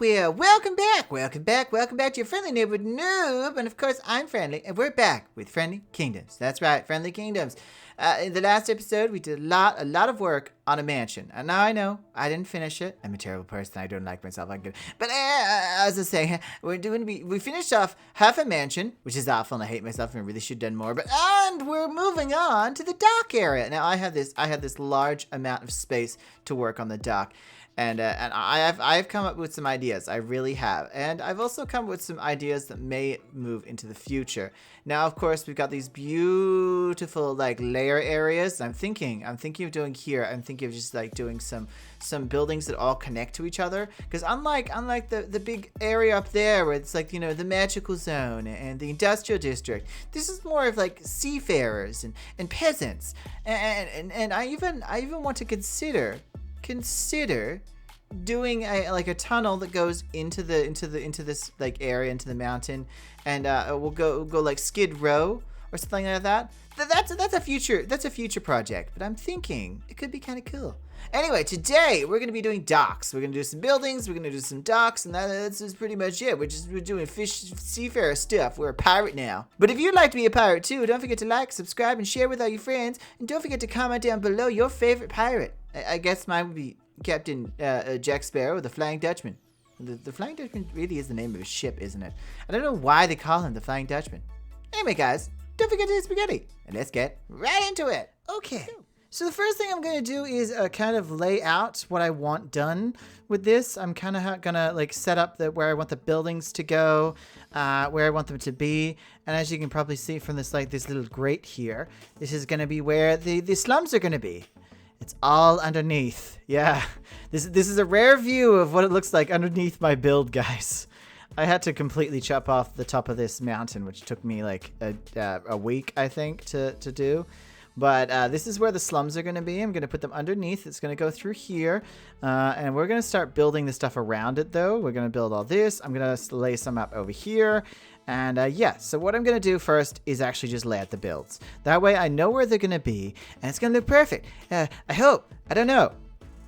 Well, welcome back to your friendly neighborhood noob, and of course I'm Friendly, and we're back with Friendly Kingdoms. That's right, Friendly Kingdoms. In the last episode, we did a lot of work on a mansion, and now I know I didn't finish it. I'm a terrible person. I don't like myself. I'm good, but as I say, we finished off half a mansion, which is awful, and I hate myself, and I really should have done more. And we're moving on to the dock area. Now I have this large amount of space to work on the dock. And I've come up with some ideas. I really have. And I've also come up with some ideas that may move into the future. Now, of course, we've got these beautiful like layer areas. I'm thinking of doing here. I'm thinking of just like doing some buildings that all connect to each other. Because unlike the big area up there where it's like, you know, the magical zone and the industrial district, this is more of like seafarers and peasants. And I even want to consider doing a tunnel that goes into this like area, into the mountain, and we'll go like Skid Row or something like that. That's a future project, but I'm thinking it could be kind of cool. Anyway, today we're gonna be doing docks. We're gonna do some buildings, we're gonna do some docks, and that's pretty much it. We're doing seafarer stuff. We're a pirate now. But if you'd like to be a pirate too, don't forget to like, subscribe, and share with all your friends. And don't forget to comment down below your favorite pirate. I guess mine would be Captain Jack Sparrow, the Flying Dutchman. The Flying Dutchman really is the name of his ship, isn't it? I don't know why they call him the Flying Dutchman. Anyway, guys, don't forget to eat spaghetti. And let's get right into it. Okay. So the first thing I'm going to do is kind of lay out what I want done with this. I'm kind of going to like set up where I want the buildings to go, where I want them to be. And as you can probably see from this little grate here, this is going to be where the slums are going to be. It's all underneath. Yeah, this is a rare view of what it looks like underneath my build, guys. I had to completely chop off the top of this mountain, which took me like a week, I think, to do. But this is where the slums are going to be. I'm going to put them underneath. It's going to go through here. And we're going to start building the stuff around it, though. We're going to build all this. I'm going to lay some up over here. And yeah, so what I'm going to do first is actually just lay out the builds. That way I know where they're going to be, and it's going to look perfect. I hope. I don't know.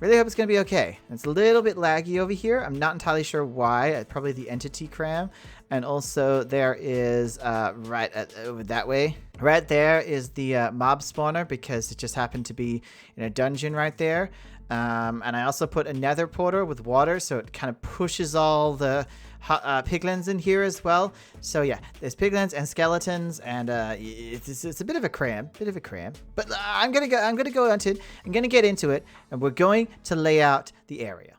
Really hope it's going to be okay. It's a little bit laggy over here. I'm not entirely sure why. Probably the entity cram. And also there is, over that way. Right there is the mob spawner, because it just happened to be in a dungeon right there. And I also put a nether portal with water, so it kind of pushes all the piglins in here as well. So yeah, there's piglins and skeletons, and it's a bit of a cram, But I'm gonna go into it. I'm gonna get into it, and we're going to lay out the area.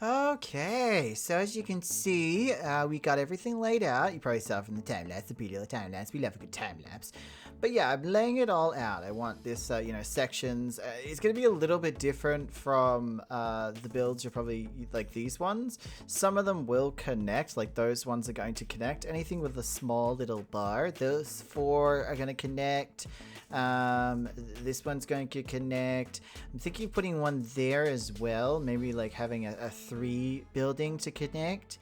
Okay, so as you can see, we got everything laid out. You probably saw from the time lapse, the video time lapse. We love a good time lapse. But yeah, I'm laying it all out. I want this, sections. It's going to be a little bit different from the builds you're probably like these ones. Some of them will connect, like those ones are going to connect. Anything with a small little bar, those 4 are going to connect. This one's going to connect. I'm thinking of putting one there as well. Maybe like having a 3 building to connect.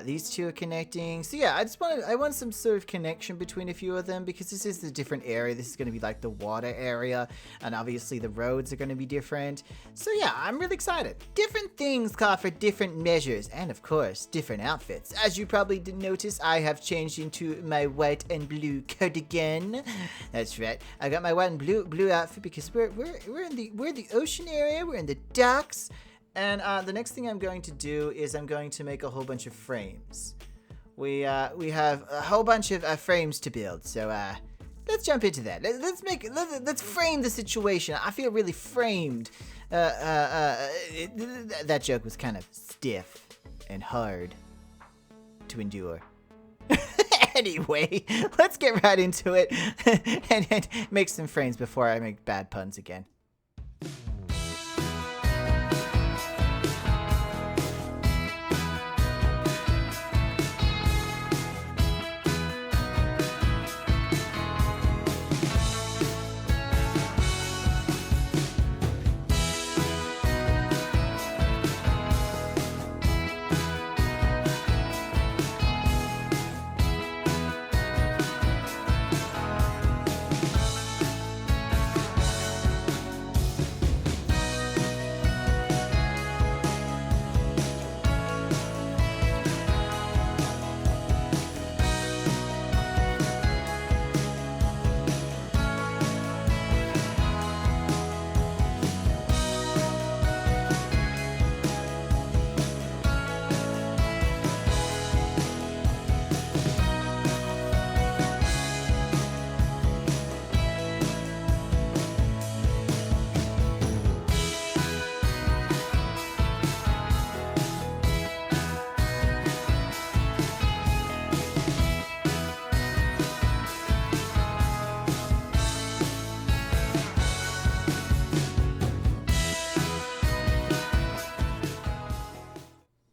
These two are connecting. So yeah, I want some sort of connection between a few of them because this is a different area. This is going to be like the water area, and obviously the roads are going to be different. So yeah, I'm really excited. Different things call for different measures, and of course, different outfits. As you probably did notice, I have changed into my white and blue cardigan. That's right. I got my white and blue outfit because we're in the ocean area. We're in the docks. And the next thing I'm going to do is I'm going to make a whole bunch of frames. We have a whole bunch of frames to build, so let's jump into that. Let's frame the situation. I feel really framed. That joke was kind of stiff and hard to endure. Anyway, let's get right into it and make some frames before I make bad puns again.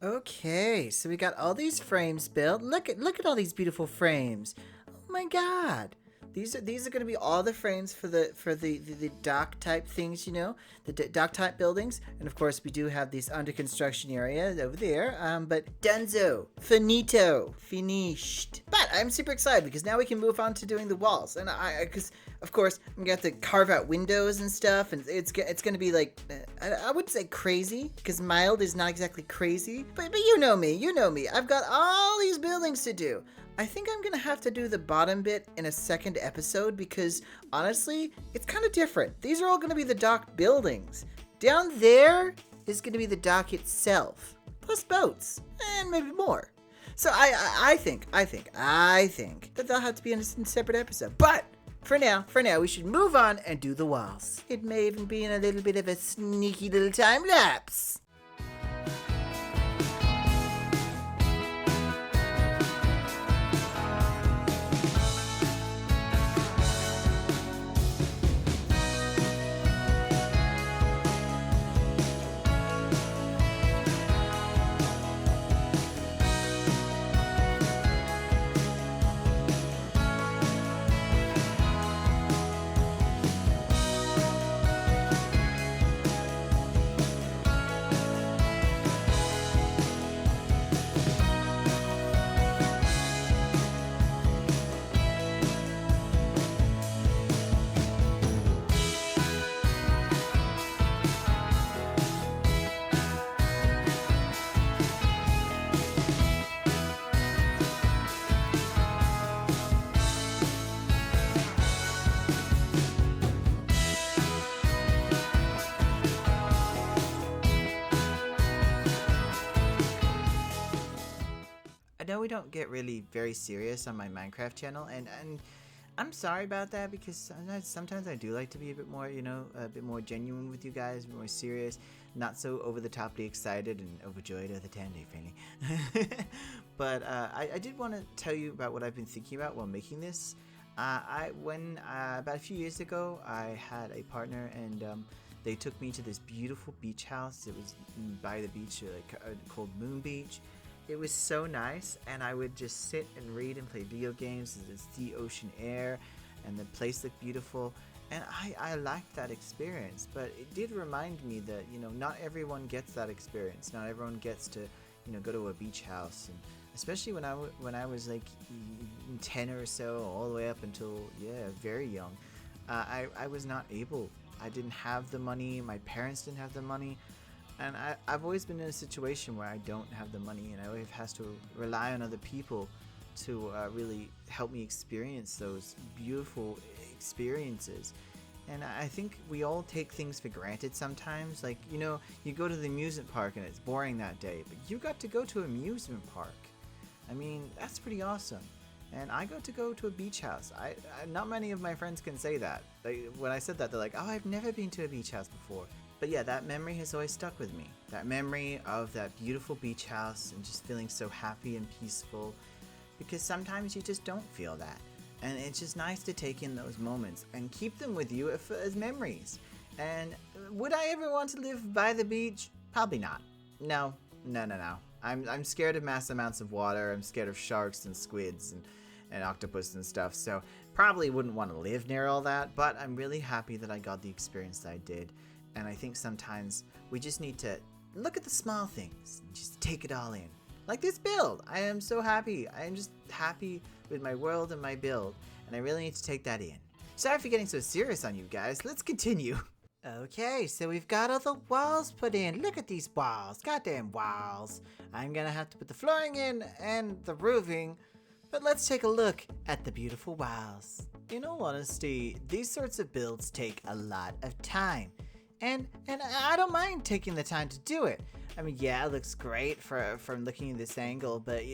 Okay, so we got all these frames built. Look at all these beautiful frames. Oh my god. These are going to be all the frames for the dock type things, you know, the dock type buildings. And of course, we do have these under construction areas over there. But Dunzo, finito, finished. But I'm super excited because now we can move on to doing the walls. And because of course I'm gonna have to carve out windows and stuff, and it's gonna be like I wouldn't say crazy because mild is not exactly crazy. But you know me. I've got all these buildings to do. I think I'm gonna have to do the bottom bit in a second episode because honestly, it's kind of different. These are all gonna be the dock buildings. Down there is gonna be the dock itself, plus boats and maybe more. So I think that they'll have to be in a separate episode. But for now, we should move on and do the walls. It may even be in a little bit of a sneaky little time lapse. I know we don't get really very serious on my Minecraft channel, and I'm sorry about that because sometimes I do like to be a bit more, you know, a bit more genuine with you guys, a bit more serious, not so over-the-toply excited and overjoyed at the 10-day finally. But I did want to tell you about what I've been thinking about while making this. About a few years ago, I had a partner, and they took me to this beautiful beach house. It was by the beach, called Moon Beach. It was so nice, and I would just sit and read and play video games. It's the ocean air, and the place looked beautiful, and I liked that experience. But it did remind me that, you know, not everyone gets that experience. Not everyone gets to, go to a beach house, and especially when I was like 10 or so, all the way up until very young, I was not able. I didn't have the money. My parents didn't have the money, and I've always been in a situation where I don't have the money, and I always have to rely on other people to really help me experience those beautiful experiences. And I think we all take things for granted sometimes. Like, you go to the amusement park and it's boring that day, but you got to go to an amusement park. I mean, that's pretty awesome. And I got to go to a beach house. I not many of my friends can say that. When I said that, they're like, oh, I've never been to a beach house before. But yeah, that memory has always stuck with me. That memory of that beautiful beach house and just feeling so happy and peaceful. Because sometimes you just don't feel that. And it's just nice to take in those moments and keep them with you as memories. And would I ever want to live by the beach? Probably not. No. I'm scared of mass amounts of water. I'm scared of sharks and squids and octopus and stuff. So probably wouldn't want to live near all that. But I'm really happy that I got the experience that I did. And I think sometimes we just need to look at the small things and just take it all in. Like this build. I am so happy. I am just happy with my world and my build. And I really need to take that in. Sorry for getting so serious on you guys. Let's continue. Okay, so we've got all the walls put in. Look at these walls. Goddamn walls. I'm gonna have to put the flooring in and the roofing. But let's take a look at the beautiful walls. In all honesty, these sorts of builds take a lot of time. And I don't mind taking the time to do it. I mean, yeah, it looks great from looking at this angle, but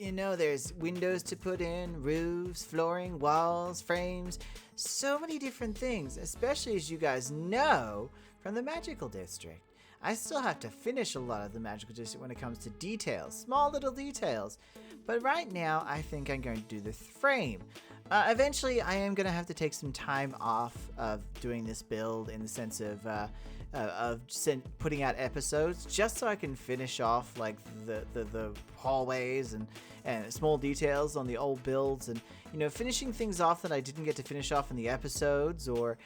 there's windows to put in, roofs, flooring, walls, frames, so many different things, especially as you guys know from the Magical District. I still have to finish a lot of the Magical District when it comes to details, small little details, but right now I think I'm going to do the frame. Eventually, I am going to have to take some time off of doing this build in the sense of putting out episodes, just so I can finish off like the hallways and small details on the old builds, and finishing things off that I didn't get to finish off in the episodes, or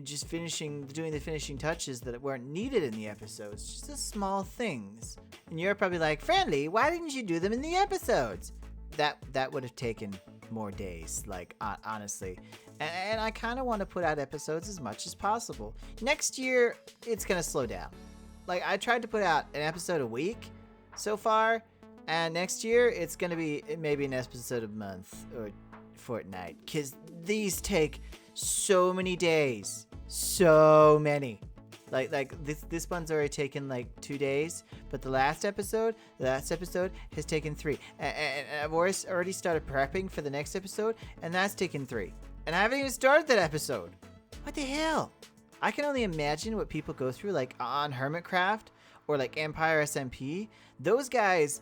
just doing the finishing touches that weren't needed in the episodes, just the small things. And you're probably like, Friendly, why didn't you do them in the episodes? That would have taken more days, like honestly, and I kind of want to put out episodes as much as possible. Next year it's gonna slow down. Like, I tried to put out an episode a week so far, and next year it's gonna be maybe an episode a month or fortnight, because these take so many days, so many. Like this one's already taken like 2 days, but the last episode has taken 3. And I've already started prepping for the next episode, and that's taken 3. And I haven't even started that episode. What the hell? I can only imagine what people go through, like on Hermitcraft or like Empire SMP. Those guys,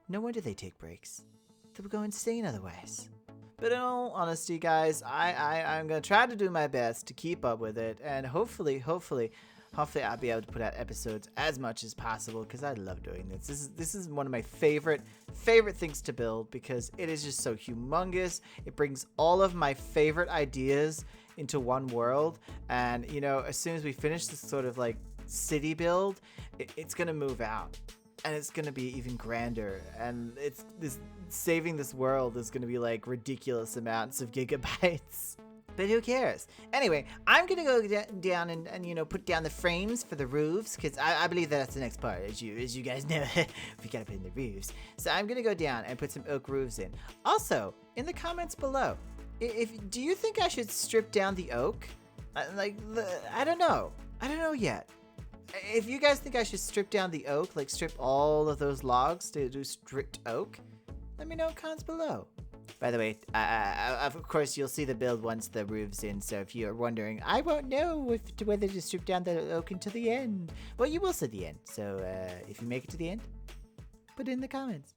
no wonder they take breaks. They would go insane otherwise. But in all honesty, guys, I'm going to try to do my best to keep up with it. And hopefully I'll be able to put out episodes as much as possible, because I love doing this. This is one of my favorite things to build, because it is just so humongous. It brings all of my favorite ideas into one world. And, as soon as we finish this sort of like city build, it's going to move out. And it's going to be even grander. And saving this world is going to be like ridiculous amounts of gigabytes. But who cares? Anyway, I'm going to go down and put down the frames for the roofs, because I believe that's the next part, as you guys know. We got to put in the roofs. So I'm going to go down and put some oak roofs in. Also, in the comments below, do you think I should strip down the oak? I don't know. I don't know yet. If you guys think I should strip down the oak, like strip all of those logs to do stripped oak, let me know in comments below. By the way, of course, you'll see the build once the roof's in, so if you're wondering, I won't know whether to strip down the oak until the end. Well, you will see the end, so if you make it to the end, put it in the comments.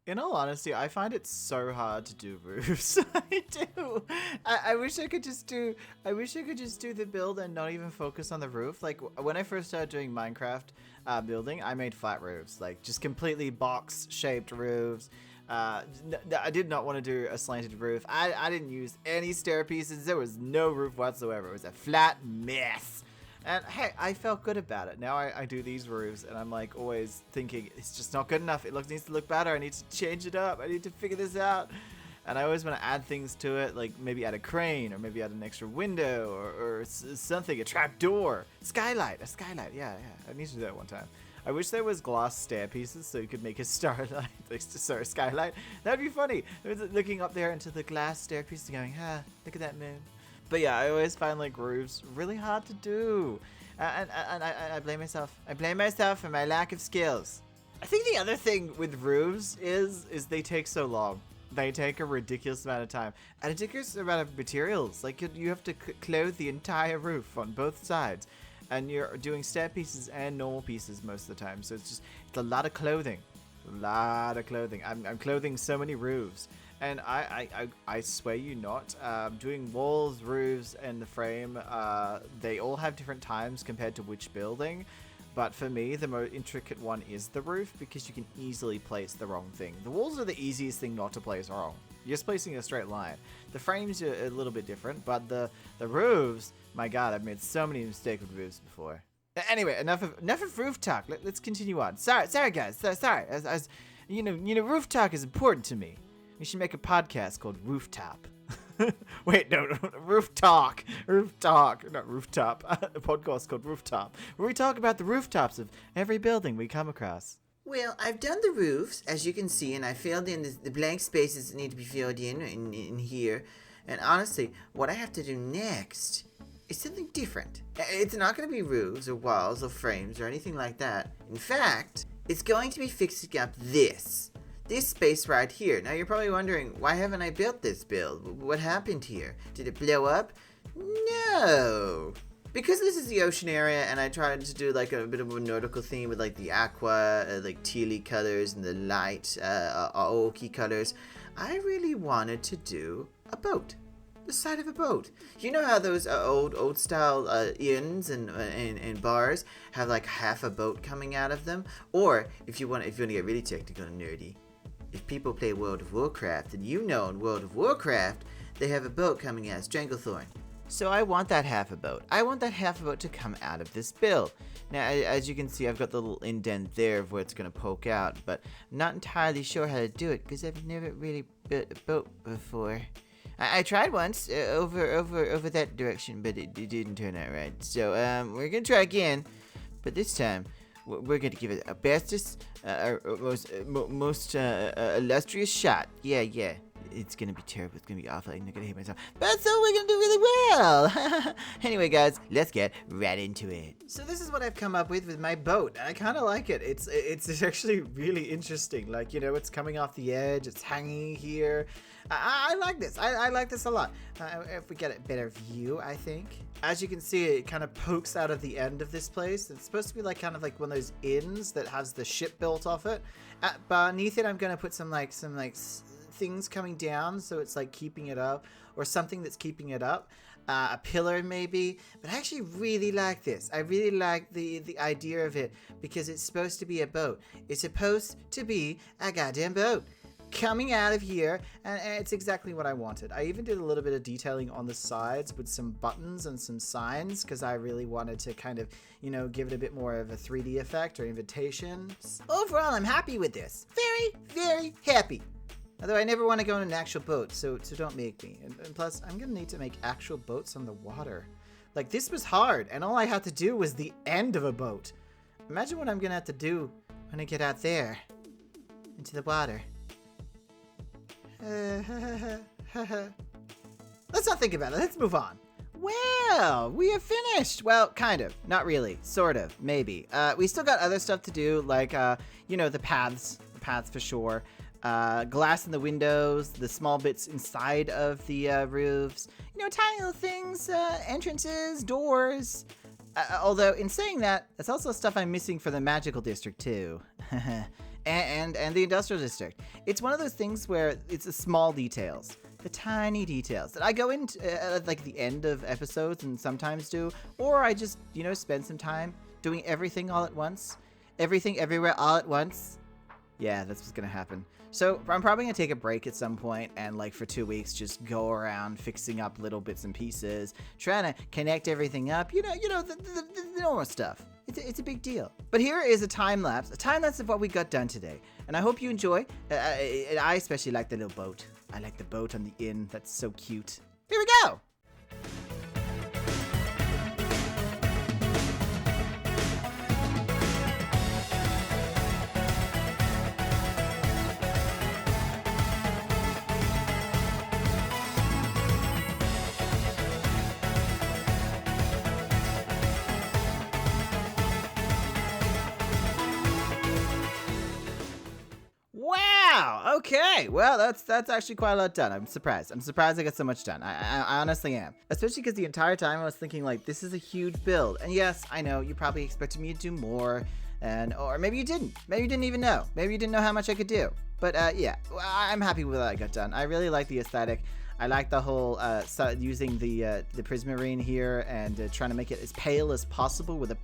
In all honesty, I find it so hard to do roofs. I do. I wish I could just do. I wish I could just do the build and not even focus on the roof. Like when I first started doing Minecraft building, I made flat roofs, like just completely box-shaped roofs. I did not want to do a slanted roof. I didn't use any stair pieces. There was no roof whatsoever. It was a flat mess. And hey, I felt good about it. Now I do these roofs, and I'm like always thinking it's just not good enough. It needs to look better. I need to change it up. I need to figure this out. And I always want to add things to it, like maybe add a crane, or maybe add an extra window, or something, a trap door, a skylight. Yeah. I need to do that one time. I wish there was glass stair pieces so you could make a starlight, sorry, skylight. That'd be funny. Looking up there into the glass stair pieces, going, look at that moon. But yeah, I always find like roofs really hard to do, and I blame myself. I blame myself for my lack of skills. I think the other thing with roofs is they take so long. They take a ridiculous amount of time and a ridiculous amount of materials. Like you have to clothe the entire roof on both sides, and you're doing stair pieces and normal pieces most of the time. So it's a lot of clothing, I'm clothing so many roofs. And I swear you not, doing walls, roofs, and the frame, they all have different times compared to which building. But for me, the most intricate one is the roof, because you can easily place the wrong thing. The walls are the easiest thing not to place wrong. You're just placing a straight line. The frames are a little bit different, but the roofs, my god, I've made so many mistakes with roofs before. Anyway, enough of roof talk. Let's continue on. Sorry guys. Sorry. As you know, roof talk is important to me. We should make a podcast called Rooftop. Wait, no, Roof Talk. Not Rooftop. A podcast called Rooftop, where we talk about the rooftops of every building we come across. Well, I've done the roofs, as you can see, and I filled in the blank spaces that need to be filled in here. And honestly, what I have to do next is something different. It's not going to be roofs or walls or frames or anything like that. In fact, it's going to be fixing up this space right here. Now you're probably wondering, why haven't I built this build? What happened here? Did it blow up? No. Because this is the ocean area, and I tried to do like a bit of a nautical theme with like the aqua, like tealy colors and the light, oaky colors, I really wanted to do a boat. The side of a boat. You know how those old style inns and bars have like half a boat coming out of them? Or if you want to get really technical and nerdy, if people play World of Warcraft, and you know in World of Warcraft, they have a boat coming out of Stranglethorn. So I want that half a boat. I want that half a boat to come out of this build. Now, as you can see, I've got the little indent there of where it's going to poke out, but I'm not entirely sure how to do it, because I've never really built a boat before. I tried once over that direction, but it didn't turn out right. So we're going to try again, but this time we're going to give it a bestest, most illustrious shot. Yeah. It's going to be terrible. It's going to be awful. I'm not going to hate myself. But so we're going to do really well. Anyway, guys, let's get right into it. So this is what I've come up with my boat. I kind of like it. It's actually really interesting. Like, you know, it's coming off the edge. It's hanging here. I like this. I like this a lot. If we get a better view, I think. As you can see, it kind of pokes out of the end of this place. It's supposed to be like kind of like one of those inns that has the ship built off it. Beneath it, I'm going to put some things coming down, so it's like keeping it up, or something that's keeping it up, a pillar maybe. But I actually really like this. I really like the idea of it, because it's supposed to be a boat. It's supposed to be a goddamn boat coming out of here, and it's exactly what I wanted. I even did a little bit of detailing on the sides with some buttons and some signs, because I really wanted to kind of, you know, give it a bit more of a 3D effect or invitation. Overall, I'm happy with this. Very, very happy. Although I never want to go on an actual boat, so don't make me. And plus, I'm going to need to make actual boats on the water. Like, this was hard, and all I had to do was the end of a boat. Imagine what I'm going to have to do when I get out there, into the water. Let's not think about it. Let's move on. Well, we have finished. Well, kind of. Not really. Sort of. Maybe. We still got other stuff to do, like, you know, the paths. The paths for sure. Glass in the windows, the small bits inside of the roofs, you know, tiny little things, entrances, doors. Although in saying that, that's also stuff I'm missing for the magical district too. and the industrial district. It's one of those things where it's the small details, the tiny details that I go into like the end of episodes and sometimes do, or I just, you know, spend some time doing everything all at once, everything everywhere all at once. Yeah, that's what's gonna happen. So I'm probably gonna take a break at some point and like for 2 weeks just go around fixing up little bits and pieces, trying to connect everything up. You know the normal stuff. It's a big deal. But here is a time lapse of what we got done today, and I hope you enjoy. I especially like the little boat. I like the boat on the inn. That's so cute. Here we go. Wow. Okay. Well, that's actually quite a lot done. I'm surprised. I'm surprised I got so much done. I honestly am. Especially because the entire time I was thinking like, this is a huge build. And yes, I know you probably expected me to do more, or maybe you didn't. Maybe you didn't even know. Maybe you didn't know how much I could do. But yeah, I'm happy with what I got done. I really like the aesthetic. I like the whole using the prismarine here and trying to make it as pale as possible with a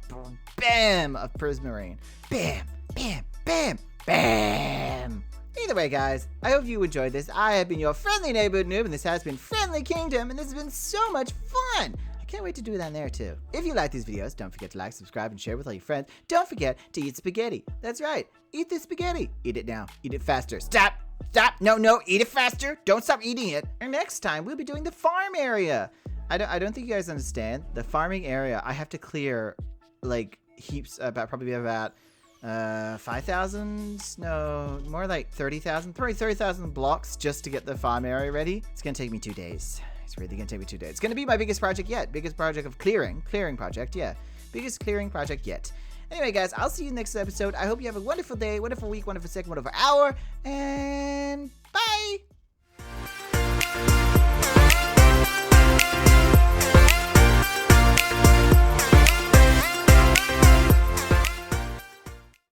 bam of prismarine. Bam, bam, bam, bam. Either way, guys, I hope you enjoyed this. I have been your friendly neighborhood noob, and this has been Friendly Kingdom, and this has been so much fun. I can't wait to do that there too. If you like these videos, don't forget to like, subscribe, and share with all your friends. Don't forget to eat spaghetti. That's right. Eat the spaghetti. Eat it now. Eat it faster. Stop. Stop. No. Eat it faster. Don't stop eating it. And next time, we'll be doing the farm area. I don't think you guys understand. The farming area, I have to clear like heaps, probably about 5,000, no, more like 30,000, probably 30,000 blocks just to get the farm area ready. It's gonna take me 2 days. It's really gonna take me 2 days. It's gonna be my biggest project yet. Biggest project of clearing project, yeah. Biggest clearing project yet. Anyway, guys, I'll see you next episode. I hope you have a wonderful day, wonderful week, wonderful second, wonderful hour, and bye!